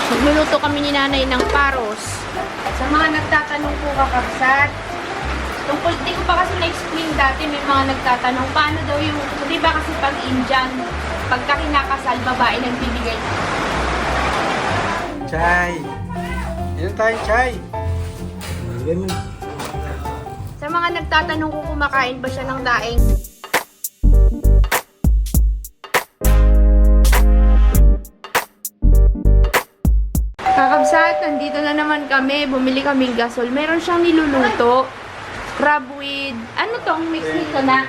Magluluto kami ni nanay ng paros. Sa mga nagtatanong po kakabsat, tungkol, di ko pa kasi na-explain dati, may mga nagtatanong, paano daw yung, di ba kasi pag Indian, pagka kinakasal, babae nagbibigay. Chay! Yan tayo, Chay! Ayan. Sa mga nagtatanong kung kumakain ba siya ng daing, kakabsat, nandito na naman kami. Bumili kaming gasol. Meron siyang niluluto. Crab with... Ano tong mix nito na?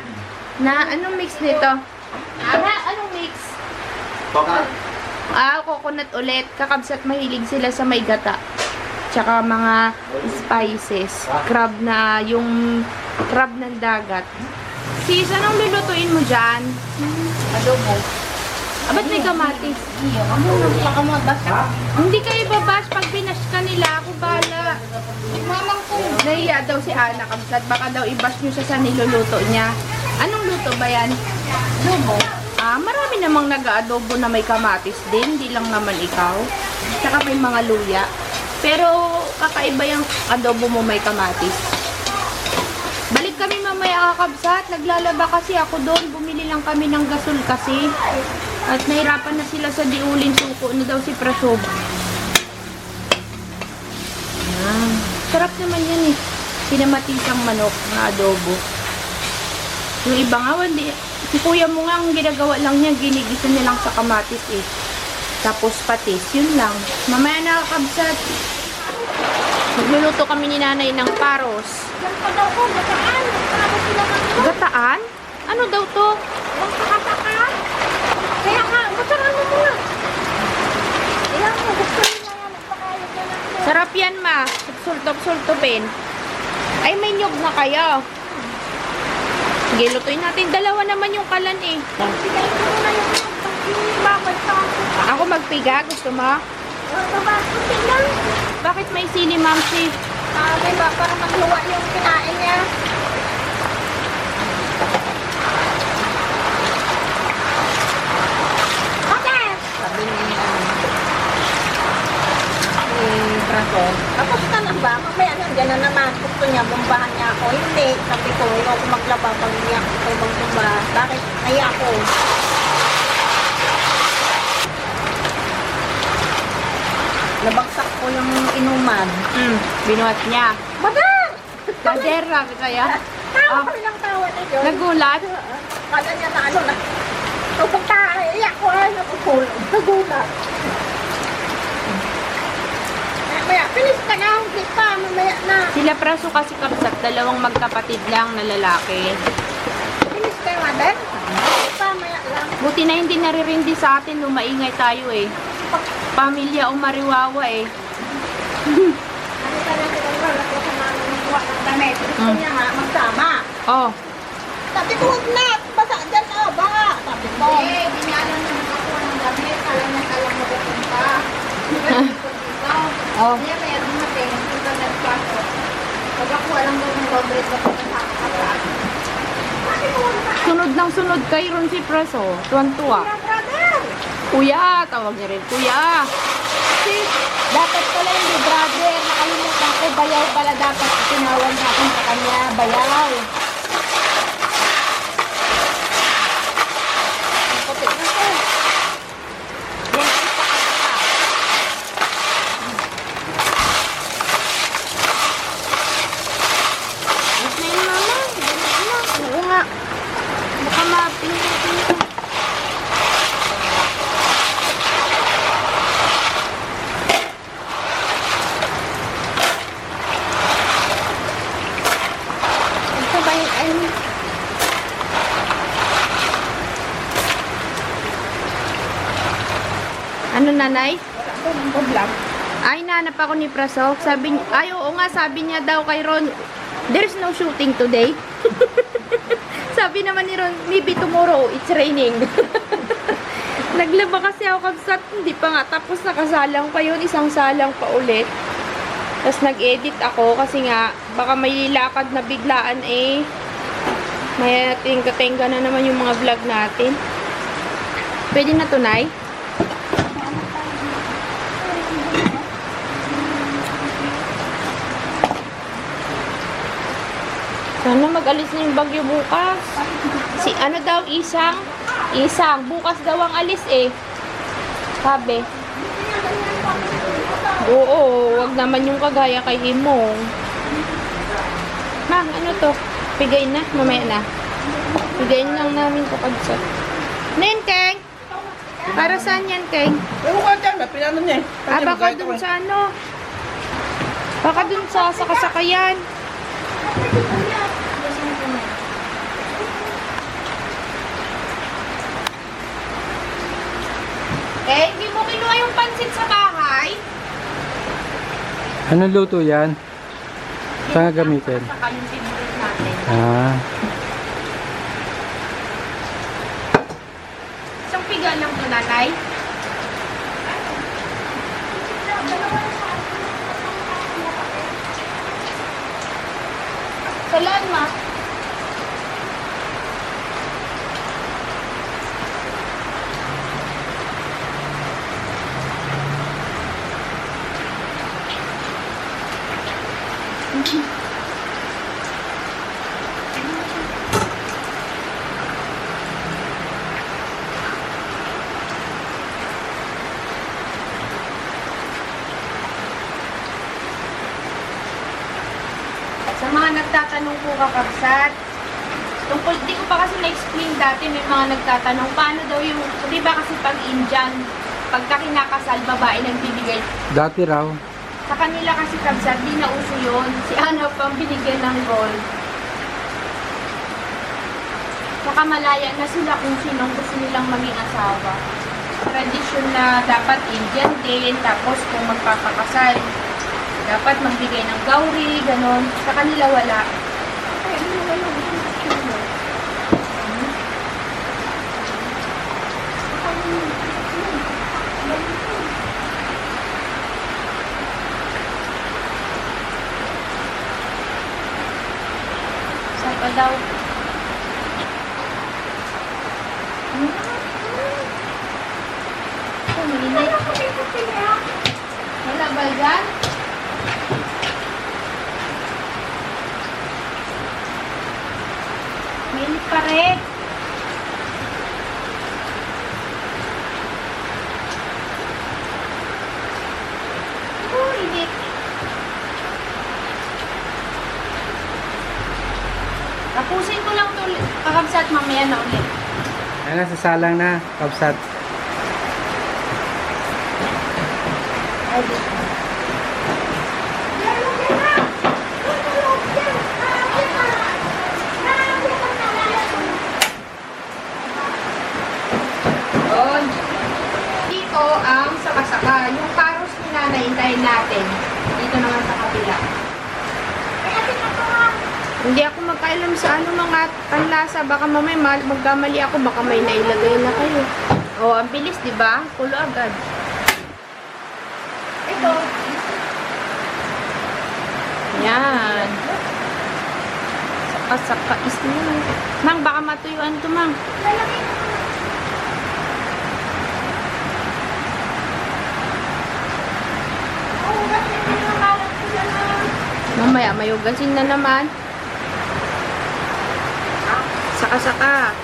Anong mix nito? Anong mix? Coconut ulit. Kakabsat, mahilig sila sa may gata. Tsaka mga spices. Crab na, yung crab ng dagat. Sis, anong lulutuin mo dyan? Adobo. Ba't may kamatis? Hindi kayo babash pag binash ka nila. Ako bala. Mamang ko. Nahiya daw si Ana kabsat. Baka daw i-bash nyo siya sa niluluto niya. Anong luto ba yan? Adobo. Marami namang nag-aadobo na may kamatis din. Hindi lang naman ikaw. Tsaka may mga luya. Pero kakaiba yung adobo mo may kamatis. Balik kami mamaya kakabsat. Naglalaba kasi ako doon. Bumili lang kami ng gasol kasi. At nahirapan na sila sa diulin suko na daw si Prasob. Sarap naman yan eh. Pinamatisang manok na adobo. Yung iba nga, hindi. Si kuya mo nga, ang ginagawa lang niya, ginigisa niya lang sa kamatis eh. Tapos patis, yun lang. Mamaya nakakabsat. Magluluto kami ni nanay ng paros. Gataan? Gataan? Ano daw to? Gataan? Kaya nga, basaran mo muna. Ilang mo, gusto nyo na yan. Magpakayag na lang mo. Sarap yan, ma. Sultop-sultopin. Ay, may nyog na kayo. Sige, lutuin natin. Dalawa naman yung kalan eh. Pigay ko muna yung bakit sa ako magpiga? Gusto mo? Bakit may sili, ma'am, si? May ba, para magluwa yung kinain niya. Tapos ka na ba? Mamaya nandiyan na naman. Gusto niya, bombahan niya ako. Hindi. Sabi ko, ayaw ko maglaba pag hindi ako ibang bomba. Bakit? Ay ako. Nabagsak ko yung inuman. Binuhat niya. Bagal! Kader, sabi kaya. Tawa ko lang tawa na yun. Nagulat? Kala niya na ano na. Pagka iyak ko ay nagulat. Mamaya, finish ka na, hindi pa, mamaya na. Sila Praso kasi kabsat, dalawang magkapatid lang na lalaki. Finish ka, mother? Mamaya lang. Buti na hindi naririndi sa atin nung maingay tayo eh. Pamilya o mariwawa eh. Ano ka na siguro, ako sa mga nagawa ng damit. Gusto niya nga, magsama. Oh. Sabi ko, huwag na, basa dyan, baka. Sabi ko. Eh, di niya alam na nakakuha ng damit, alam mo pupunta. Oh. Kaya kaya dumating, ito nagpaso. Pag ako alam daw ng dobre, basta nakakapag. Sunod ng sunod kay Ron si Preso. Tuwan-tuwa. Kuya, tawag niya rin. Kuya. Sis, dapat pala yung brother. Nakalimutan ko, bayaw pala dapat tinawag natin sa kanya. Bayaw. Puti na ko. Ano nanay? Ay, nanap ako ni Prasok. Sabi niya, ay oo nga, sabi niya daw kay Ron, there's no shooting today. Sabi naman ni Ron, maybe tomorrow, it's raining. Naglaba kasi ako kabsat, hindi pa nga tapos nakasalang pa yun, isang salang pa ulit. Tapos nag-edit ako kasi nga, baka may lakad na biglaan eh. May tingga-tingga na naman yung mga vlog natin. Pwede na to, Nay? mag-alis na yung bagyo bukas. Si ano daw, isang? Isang. Bukas daw ang alis eh. Sabi. Oo, wag naman yung kagaya kay Himong. Mang, ano to? Pigay na, mamaya na. Pigayin lang namin to kabsat. Nen, Keng? Para saan yan, Keng? Ewan ko dyan, pinano niya eh. Ah, baka dun sa ano? Baka dun sa kasakayan. Eh, hindi mo kinuha yung pansit sa bahay? Anong luto yan? Saan gagamitin? Sa kalusin natin. Ah, Isang piga lang to, nanay. Salaan, ma. Sa mga nagtatanong po kakabsat, tungkol, di ko pa kasi na-explain dati, may mga nagtatanong, paano daw yung, di ba kasi pag Indian, pagka kinakasal, babae nagbibigay. dati raw. Sa kanila kasi kabsat, di na uso yun. Si Ana pang binigyan ng gold. Saka malaya na sila kung sinong gusto nilang maging asawa. Tradisyon na dapat Indian din, tapos kung magpapakasal, dapat magbigay ng gawri, ganon. Sa kanila wala. Saan pa daw? Mainit. Wala ba dyan? Mainit pa rin. Init. Tapusin ko lang ito ulit. Kakabsat mamaya na ulit. Ayan na, sasalang na, kabsat. Yun. Dito ang saka-saka. Yung paros ni nanay, hintayin natin. Dito naman sa kabila. Hindi ako magkailam sa ano mga panlasa. Baka mamay magkamali ako. Baka may nailagay na kayo. Oh, ang bilis, di ba? Kulo agad. Ito. Yan. Saka-saka is na. Mang, baka matuyuan to, Mang. Mamaya, may ugasin na naman. Saka-saka.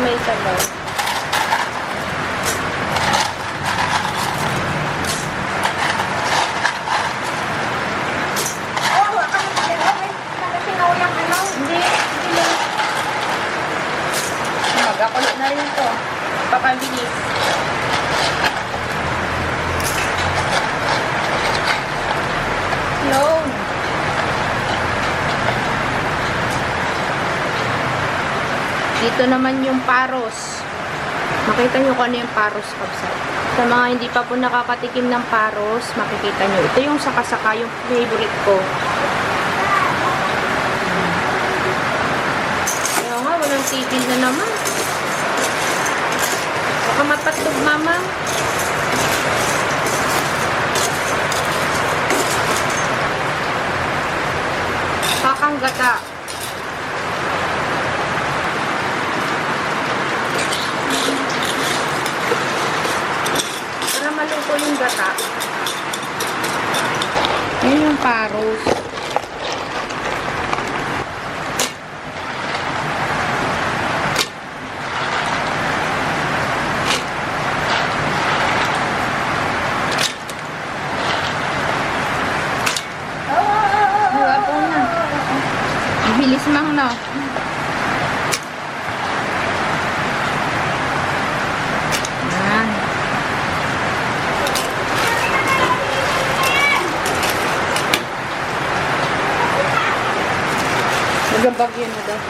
May sabaw. Hindi. Magakulo na rin to. Papabilis. Yun. Dito naman yung paros. Makita nyo kung ano yung paros, kabsat. Sa mga hindi pa po nakakatikim ng paros, makikita nyo. Ito yung saka-saka, yung favorite ko. Kaya nga, walang tigil na naman. Baka mapatlog, mama. Kakang gata. Para maluto yung gata. Yun yung paros. Diba po na? Ang bilis mang, no? Yan. Magabagyo na daw.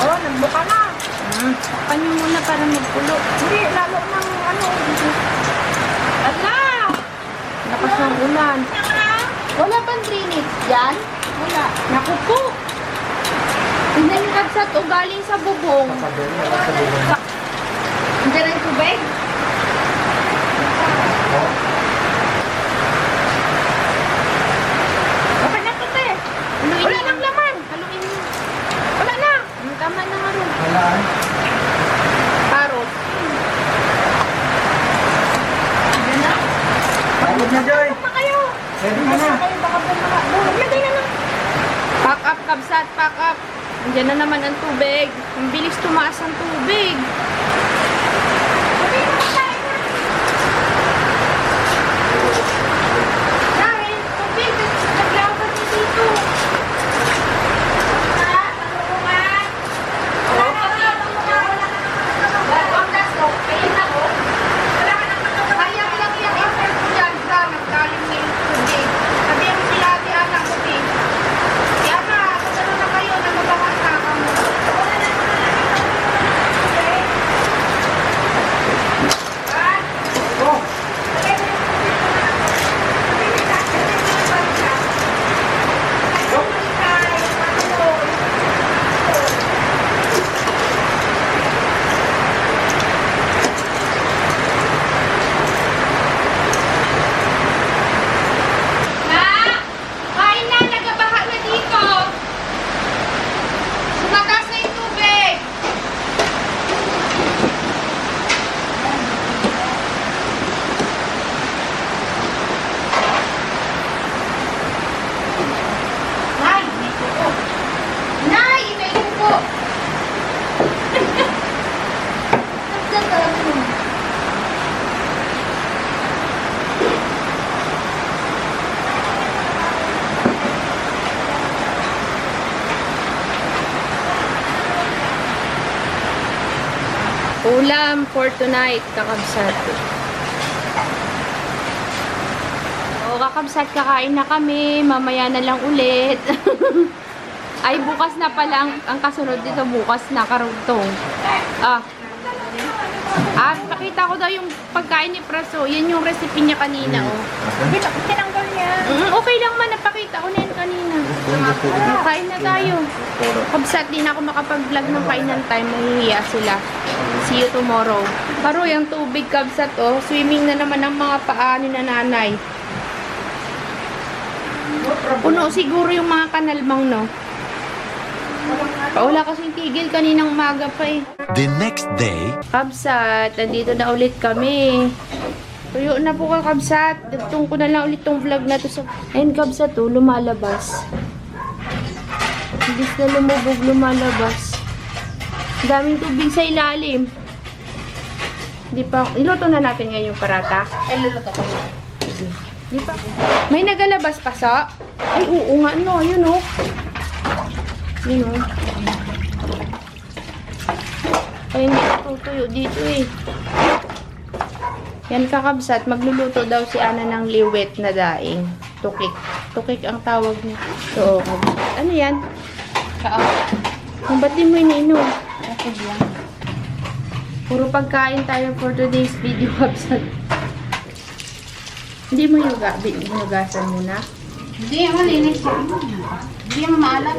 Oh, nagbuka na. Takpan nyo muna para magpulo. Hindi, lalo ng ano. Ala! Lakas ng ulan. Wala bang drainage dyan? Wala. Naku po! Tignan yung kabsat o galing sa bubong. Hindi na yung tubig? Dapat na ito, te. Haluin Wala mo. nang laman. Haluin mo. Wala na. Tama na nga rin. Walaan. Parot. Yan na. Pagod na, Joy. Pa kayo. Pwede mo na. Kayo baka pa mga. Lagay na lang. Pack up, kabsat. Pack up. Nandiyan na naman ang tubig. Ang bilis tumaas ang tubig. Lagay na lang tayo na. Dahil, tubig. Naglaban niyo dito. Ha? Tulungan. Wala na. Wala na. Wala na. Kayo na ko. Wala ka nang makakaya. Sayang lang yan. Effort ko yan. Sa nagkalim na yung tubig. Sabihan mo sila ate anak ko, eh. Si Ana, kasano na kayo? Nagbabaha na kamo. Na! Kain na! Nagabaha na dito! Sumagas na yung tubig! Nay! May tuko! Nay! May tuko! Saan ka lang mo? Ulam for tonight, kakabsat. Oo, kakabsat, kakain na kami. Mamaya na lang ulit. Ay, bukas na pala ang kasunod dito. Bukas na, karugtong. Pakita ko daw yung pagkain ni Praso. Yan yung recipe niya kanina, oh. Tinanggal niya. Okay lang man, napakita ko na yan kanina. Kain na tayo. Kabsat, di na ako makapag-vlog ng kainan time. Mahihiya sila. See you tomorrow. Paro, yung tubig, kabsat, oh. Swimming na naman ang mga paa ni nanay. Puno siguro yung mga kanalbang, no? Wala kasing tigil kaninang umaga pa, eh. The next day, Kabsat, nandito na ulit kami. Tuyo na po ka, Kabsat. Dugtong ko na lang ulit tong vlog na to sa... Ayun, Kabsat, oh, lumalabas. Imbis na lumubog, lumalabas. Daming tubig sa ilalim. Di pa... Iluto na natin ngayon yung parata. Ay, luluto ko. Di pa... May nagalabas pa sa... Ay, oo nga, no. Yun, oh. Yun, oh. Ay, hindi tutuyo dito, eh. Yan, kakabsat. Magluluto daw si Ana ng liwet na daing. Tukik. Tukik ang tawag niya. So, kabsat. Ano yan? Ba't di mo iniinom? Okay lang. Puro pagkain tayo for today's video, kabsat. Hindi mo hinugasan muna. Hindi yung malinis. Hindi yung maalat.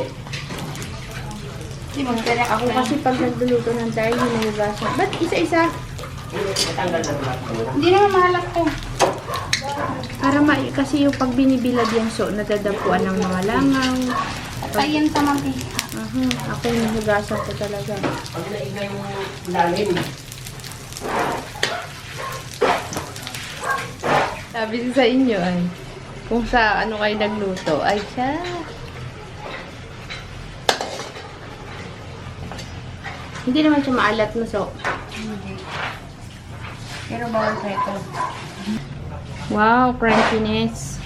Hindi mo direct Ako kasi pag nagluluto ng daing, hinugasan. Ba't isa-isa? Hindi naman maalat ko. Para kasi yung pag binibilad yan so, nadadapuan ng mga langaw. Ayan sa mantika. Ako yung hugasan ko talaga. Pag naingay yung lalim. Sabi ko sa inyo ay, kung sa ano kayo nagluto, ay siya. Hindi naman siya maalat na so. Pero bawal sa ito. Wow, crunchiness.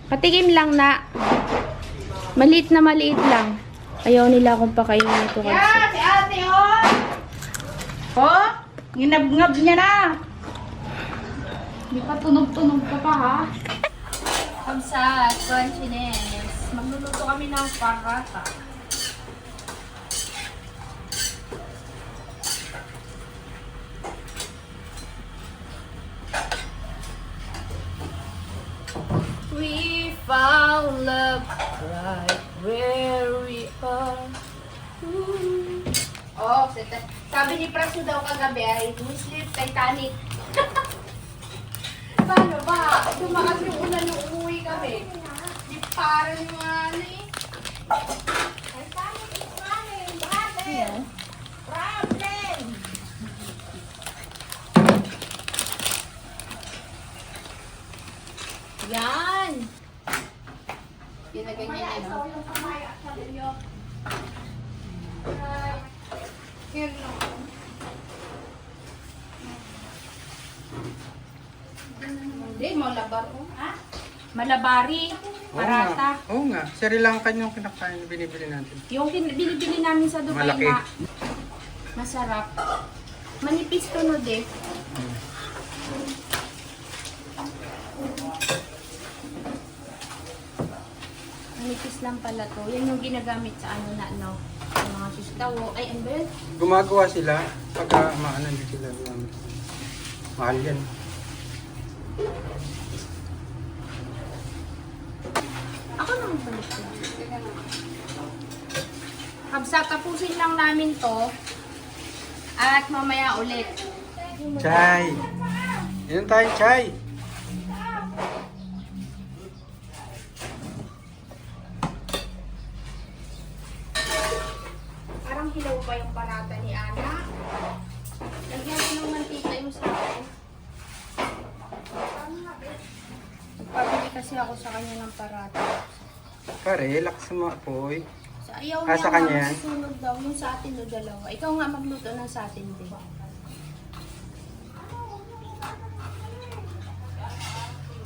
Patikim lang na. Maliit na maliit lang. Ayaw nila akong pakainin ito kasi. Yan, si ate, oh! Oh, ginabngab niya na. Hindi pa tunog-tunog ka pa, ha? Kamsat, crunchiness. Magluluto kami ng parata. We found love right where we are. Oh, sabi ni Praso daw kagabi ay we sleep Titanic. Paano ba? Dumakas yung ulan nung umuwi kami. Di parang yung ano eh. Titanic is running, brother. Problem. Yan. Ginagay niya yan. Oh. Hindi, malabar oh. Ha? Malabari. Parata. Oo nga. Sri Lankan yung kinakain na binibili natin. Yung binibili namin sa Dubai Malaki. na masarap. Manipis tunod eh. Manipis lang pala to. Yan yung ginagamit sa ano na ano. Sa mga sistawo. Ay, ano ba yun? Gumagawa sila pagka maano din sila. Gumamit. Mahal yan. Ako naman pala ito. Kabsa, tapusin lang namin to. At mamaya ulit. Chay! Yan tayo, Chay! Parang hilaw pa yung parata ni Ana. Lagyan ko ng mantika yung sa akin. Pabili kasi ako sa kanya ng parata. Pare, relax mo apoy. Sa ayaw Ah, niya sa nga kanya yan? masusunod daw. Yung sa atin o dalawa. Ikaw nga magluto ng sa atin din.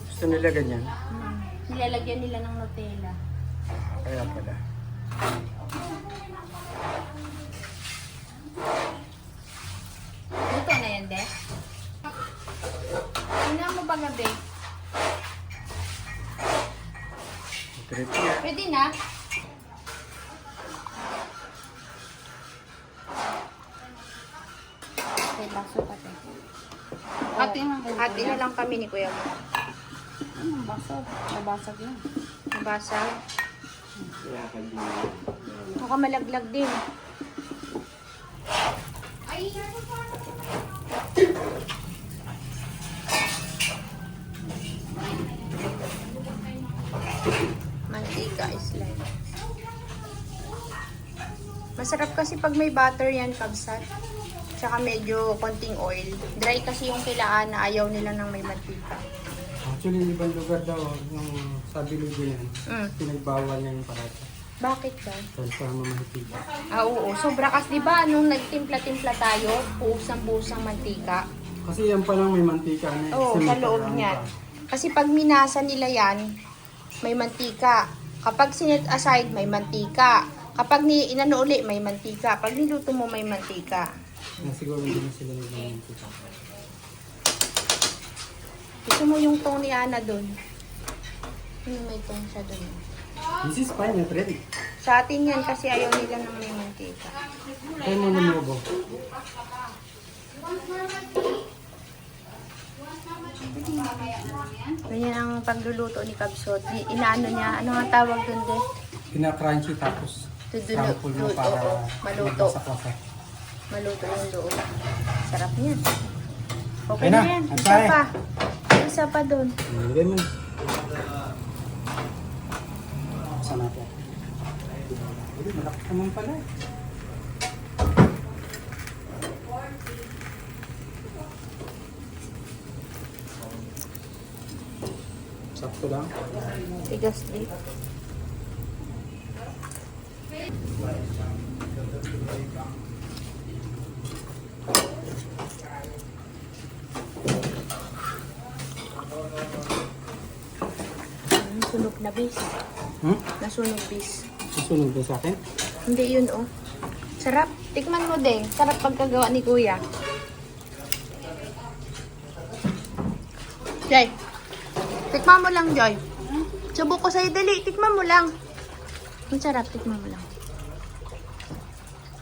Gusto nila ganyan. Nilalagyan nila ng Nutella. Kaya pala. Luto na yan, de? Tingnan mo ba gabi? Trip niya. Pwede na. Okay, baso pa to. Hati na lang kami ni Kuya mo. Basag. Nabasag yan. Nabasag. Baka malaglag din. Ay, mantika is like. Masarap kasi pag may butter yan, kabsat. Tsaka medyo konting oil. Dry kasi yung kilaan na ayaw nila ng may mantika. Actually, yung ibang lugar daw, yung sa Bilugo yan, pinagbawal niya yung parata. Bakit ba? Dahil sa mamahitika. Oo. Sobra kasi, di ba, nung nagtimpla-timpla tayo, pusang-pusang mantika. Kasi yan pa lang may mantika na. Oo, Kasi sa may loob parang niyan. pa. Kasi pag minasa nila yan, may mantika. Kapag sinet aside, may mantika. Kapag inano uli, may mantika. Pag niluto mo, may mantika. Na siguro hindi na sila ng mantika. Gusto mo yung tong ni Ana doon? May tong siya doon. This is fine, my friend. Sa atin yan kasi ayaw nila ng may mantika. Kaya mo namubo. Ganyan ang pagluluto ni Kabsot. Inaano niya, ano ang tawag doon din? Pina-crunchy tapos crumple mo Luto, para oo. Maluto. sa klasa. Maluto yung loob. Sarap niyan. Okay Okay na na, yan. Isa antay. pa. Isa pa doon. Nilagay mo. Saan natin? Malakas naman pala eh. Sakto lang. Tigas din. Sunog na bis. Nasunog bis. Susunod ba sa akin? Hindi yun oh. Sarap. Tikman mo din. Sarap pagkagawa ni Kuya. Joy. Tikman mo lang, Joy. Subo ko sa'yo, dali. Tikman mo lang. Ang sarap, tikman mo lang.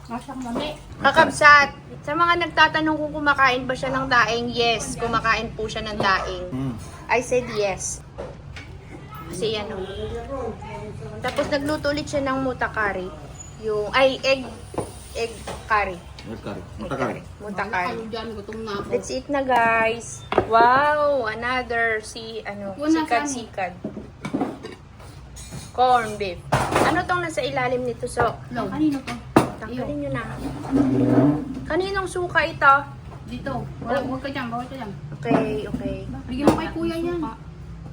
Masang mami. Kakabsat, sa mga nagtatanong kung kumakain ba siya ng daing, yes, kumakain po siya ng daing. I said yes. Kasi yan o. Tapos nagluto ulit siya ng mutakari. Yung, egg curry. Mutakari. Mutakari. Diyan, gutom na ako. Let's eat na, guys. Wow, another sikad-sikad. Corn beef. Ano tong nasa ilalim nito, so? No. Kanino to? Tanggalin nyo na. Kaninong suka ito? Dito. Huwag ka dyan, bawal ka dyan. Okay. Bigyan mo kay kuya yan.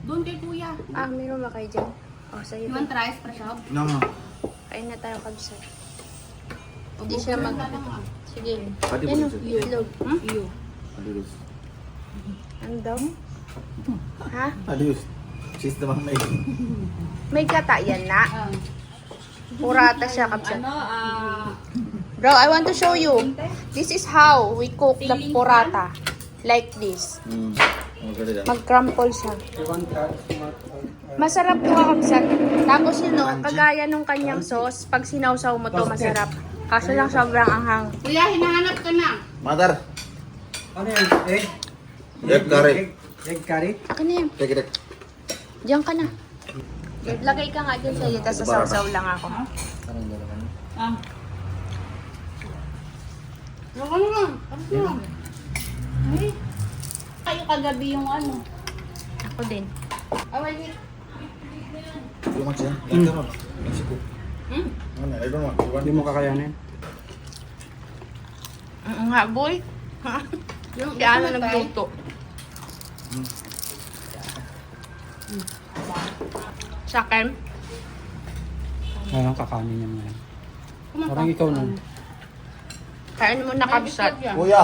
Doon kay kuya. Ah, meron ba kayo dyan? Oh, sa'yo You din. want rice, prashab? No, no. Kain na tayo, kabsat. Hindi siya mag... Sige. Pati Ano? po Itlog. Iyo. Adios. Ano daw? Ha? Adios. Cheese naman may. May gata yan na. Purata siya, kabsat. Ano, Bro, I want to show you. This is how we cook the purata. Like this. Maganda. Mag-crumple siya. Iwan ka. Masarap to, kabsat. Tapos yun, no, kagaya nung kanyang sauce, pag sinawsaw mo to, masarap. Kaso lang sobrang anghang. kuya, hinahanap ka na. Mother. Ano yan? Egg? Egg curry. Egg curry? Akin na yan. Take it. Diyan ka na. Lagay ka nga dyan sa'yo, tapos sasawsaw lang ako. Anong dalawa niyo? Ano lang? Ano lang? Ay. Kayo kagabi yung ano. Ako din. Awali. Yung match yan. Lang ka mo. Mexico. Ano? I don't know. You want Hindi mo kakayanin. Oo nga, boy. Kaya ano nagluto. Sa akin, Anong kakanin niya ngayon? Parang ikaw nun. kain mo na kabsat. Kuya.